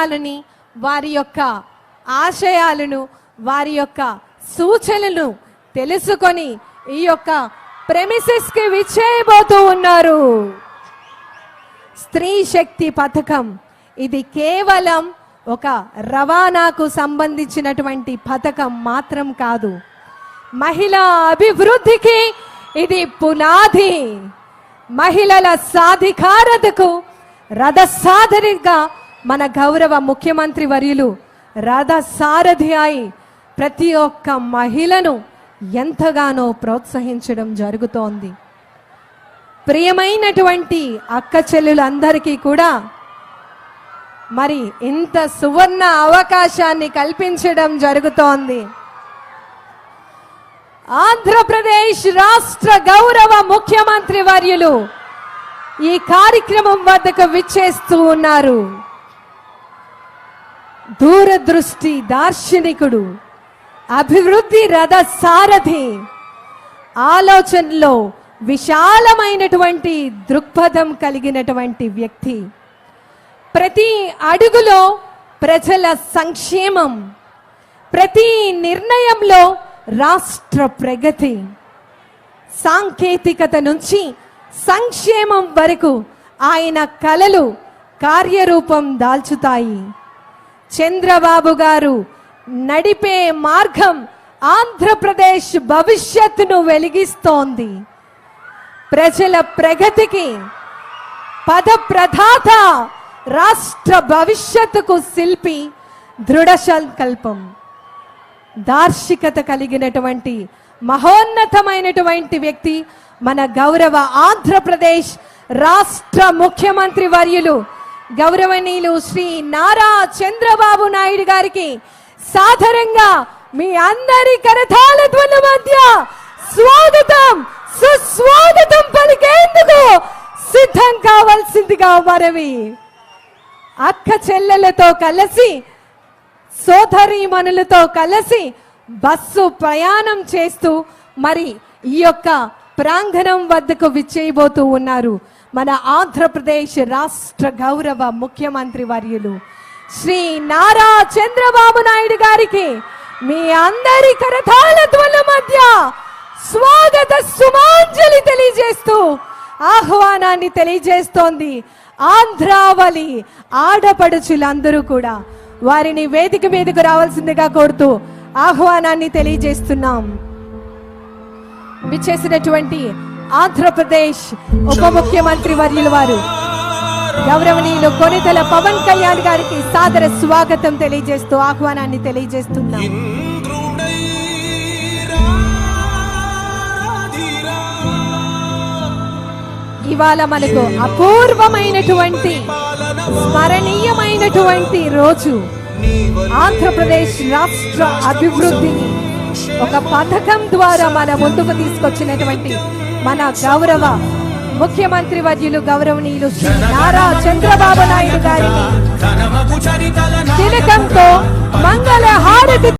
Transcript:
విషయాలని, వారి యొక్క ఆశయాలను, వారి యొక్క సూచనలను తెలుసుకొని ఈ యొక్క ప్రెమిసెస్ కి విచ్చేయబోతూ ఉన్నారు. స్త్రీ శక్తి పథకం ఇది కేవలం ఒక రవాణాకు సంబంధించినటువంటి పథకం మాత్రం కాదు. మహిళా అభివృద్ధికి ఇది పునాది. మహిళల సాధికారతకు రథసారథిగా మన గౌరవ ముఖ్యమంత్రి వర్యులు రథసారథి అయి ప్రతి ఒక్క మహిళను ఎంతగానో ప్రోత్సహించడం జరుగుతోంది. ప్రియమైనటువంటి అక్క చెల్లెలందరికీ కూడా మరి ఇంత సువర్ణ అవకాశాన్ని కల్పించడం జరుగుతోంది. ఆంధ్రప్రదేశ్ రాష్ట్ర గౌరవ ముఖ్యమంత్రి వర్యులు ఈ కార్యక్రమం వద్దకు విచ్చేస్తూ ఉన్నారు. దూరదృష్టి దార్శనికుడు, అభివృద్ధి రథ సారథి, ఆలోచనలో విశాలమైనటువంటి దృక్పథం కలిగినటువంటి వ్యక్తి. ప్రతి అడుగులో ప్రజల సంక్షేమం, ప్రతి నిర్ణయంలో రాష్ట్ర ప్రగతి, సాంకేతికత నుంచి సంక్షేమం వరకు ఆయన కలలు కార్యరూపం దాల్చుతాయి. చంద్రబాబు గారు నడిపే మార్గం ఆంధ్రప్రదేశ్ భవిష్యత్తును వెలిగిస్తోంది. ప్రజల ప్రగతికి పద ప్రదాత, రాష్ట్ర భవిష్యత్తుకు శిల్పి, దృఢ సంకల్పం, దార్శికత కలిగినటువంటి మహోన్నతమైనటువంటి వ్యక్తి మన గౌరవ ఆంధ్రప్రదేశ్ రాష్ట్ర ముఖ్యమంత్రి వర్యులు గౌరవనీయులు శ్రీ నారా చంద్రబాబు నాయుడు గారికి సాదరంగా మీ అందరి కరతాళ ధ్వనుల మధ్య స్వాగతం, సుస్వాగతం పలికేందుకు సిద్ధం కావాల్సిందిగా మనవి. అక్క చెల్లెలతో కలిసి, సోదరీమణులతో కలిసి బస్సు ప్రయాణం చేస్తూ మరి ఈ యొక్క ప్రాంగణం వద్దకు విచ్చేయబోతూ ఉన్నారు మన ఆంధ్రప్రదేశ్ రాష్ట్ర గౌరవ ముఖ్యమంత్రి వర్యులు శ్రీ నారా చంద్రబాబు నాయుడు గారికి మీ అందరి కరతాళ ధ్వనుల మధ్య స్వాగత సుమాంజలి తెలియజేస్తూ ఆహ్వానాన్ని తెలియజేస్తోంది ఆంధ్రావళి ఆడపడుచులందరూ కూడా. వారిని వేదిక మీదకు రావాల్సిందిగా కోరుతూ ఆహ్వానాన్ని తెలియజేస్తున్నాం. విచ్చేసినటువంటి ఆంధ్రప్రదేశ్ ఉప ముఖ్యమంత్రి వర్యుల వారు గౌరవనీయులు కొనితెల పవన్ కళ్యాణ్ గారికి సాదర స్వాగతం తెలియజేస్తూ ఆహ్వానాన్ని తెలియజేస్తున్నాం. ఇవాళ మనకు అపూర్వమైనటువంటి స్మరణీయమైనటువంటి రోజు. ఆంధ్రప్రదేశ్ రాష్ట్ర అభివృద్ధిని ఒక పథకం ద్వారా మన ముందుకు తీసుకొచ్చినటువంటి మన గౌరవ ముఖ్యమంత్రి వర్యులు గౌరవనీయులు శ్రీ నారా చంద్రబాబు నాయుడు గారిని తిలకంతో మంగళ హారతి